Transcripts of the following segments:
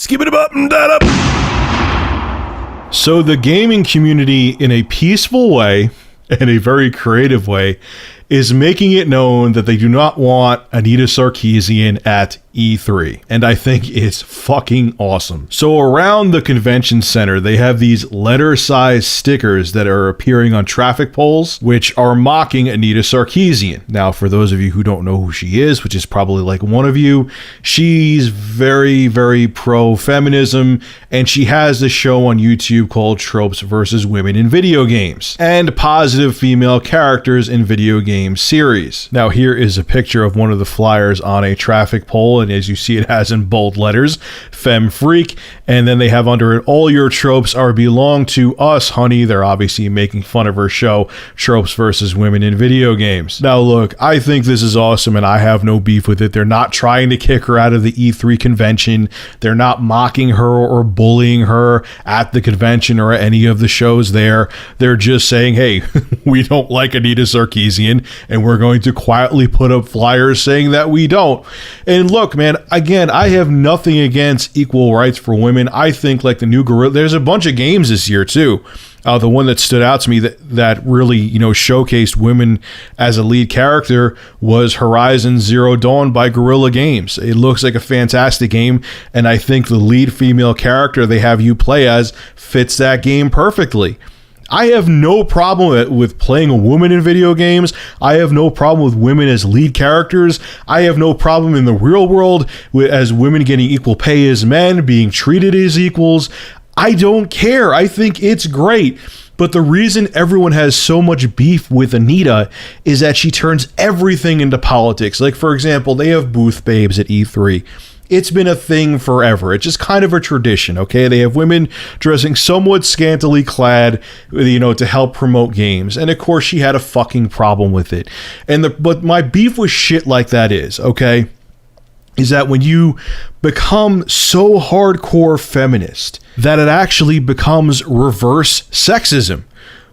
Skip it up and that up. So the gaming community, in a peaceful way, in a very creative way, is making it known that they do not want Anita Sarkeesian at E3. And I think it's fucking awesome. So around the convention center, they have these letter-sized stickers that are appearing on traffic poles, which are mocking Anita Sarkeesian. Now, for those of you who don't know who she is, which is probably like one of you, she's very, very pro-feminism, and she has a show on YouTube called Tropes versus Women in Video Games, and positive female characters in video games series. Now, here is a picture of one of the flyers on a traffic pole, and as you see, it has in bold letters, Femme Freak, and then they have under it, all your tropes are belong to us, honey. They're obviously making fun of her show, Tropes versus Women in Video Games. Now, look, I think this is awesome, and I have no beef with it. They're not trying to kick her out of the E3 convention. They're not mocking her or bullying her at the convention or any of the shows there. They're just saying, hey, we don't like Anita Sarkeesian, and we're going to quietly put up flyers saying that we don't. And look, man, again, I have nothing against equal rights for women. I think like the new Gorilla, there's a bunch of games this year too. The one that stood out to me that really, showcased women as a lead character was Horizon Zero Dawn by Guerrilla Games. It looks like a fantastic game, and I think the lead female character they have you play as fits that game perfectly. I have no problem with playing a woman in video games. I have no problem with women as lead characters. I have no problem in the real world as women getting equal pay as men, being treated as equals. I don't care. I think it's great. But the reason everyone has so much beef with Anita is that she turns everything into politics. Like, for example, they have booth babes at E3. It's been a thing forever. It's just kind of a tradition, okay? They have women dressing somewhat scantily clad, to help promote games. And of course, she had a fucking problem with it. But my beef with shit like that is that when you become so hardcore feminist that it actually becomes reverse sexism,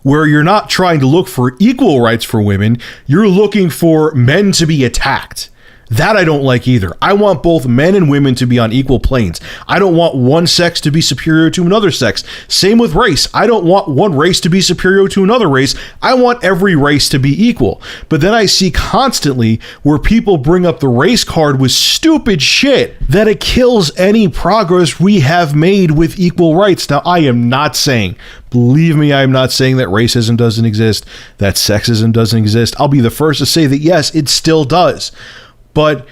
where you're not trying to look for equal rights for women, you're looking for men to be attacked. That I don't like either. I want both men and women to be on equal planes. I don't want one sex to be superior to another sex. Same with race. I don't want one race to be superior to another race. I want every race to be equal. But then I see constantly where people bring up the race card with stupid shit that it kills any progress we have made with equal rights. Now, I am not saying, believe me, I'm not saying that racism doesn't exist, that sexism doesn't exist. I'll be the first to say that yes, it still does. But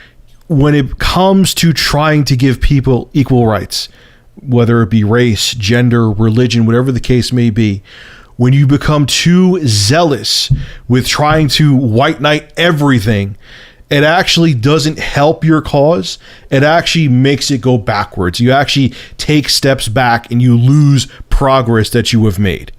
when it comes to trying to give people equal rights, whether it be race, gender, religion, whatever the case may be, when you become too zealous with trying to white knight everything, it actually doesn't help your cause. It actually makes it go backwards. You actually take steps back and you lose progress that you have made.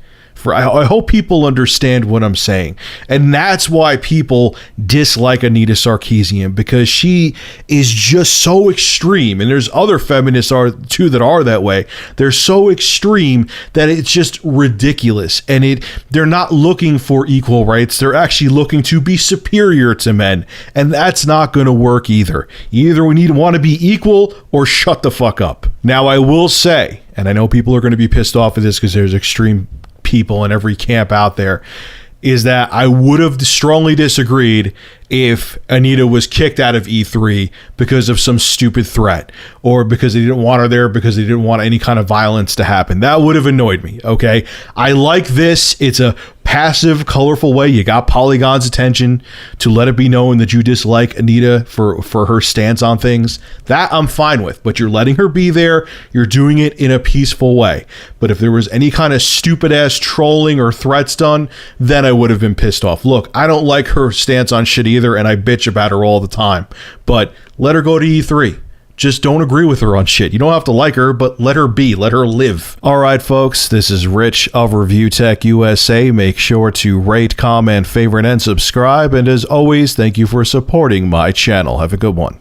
I hope people understand what I'm saying. And that's why people dislike Anita Sarkeesian, because she is just so extreme. And there's other feminists too that are that way. They're so extreme that it's just ridiculous. And they're not looking for equal rights. They're actually looking to be superior to men. And that's not going to work either. Either we want to be equal or shut the fuck up. Now, I will say, and I know people are going to be pissed off at this because there's extreme people in every camp out there, is that I would have strongly disagreed if Anita was kicked out of E3 because of some stupid threat, or because they didn't want her there because they didn't want any kind of violence to happen. That would have annoyed me, okay? I like this. It's a passive, colorful way. You got Polygon's attention to let it be known that you dislike Anita for her stance on things. That I'm fine with, but you're letting her be there. You're doing it in a peaceful way. But if there was any kind of stupid ass trolling or threats done, then I would have been pissed off. Look, I don't like her stance on shit either, and I bitch about her all the time, but let her go to E3. Just don't agree with her on shit. You don't have to like her, but let her be. Let her live. All right, folks, this is Rich of Review Tech USA. Make sure to rate, comment, favorite, and subscribe. And as always, thank you for supporting my channel. Have a good one.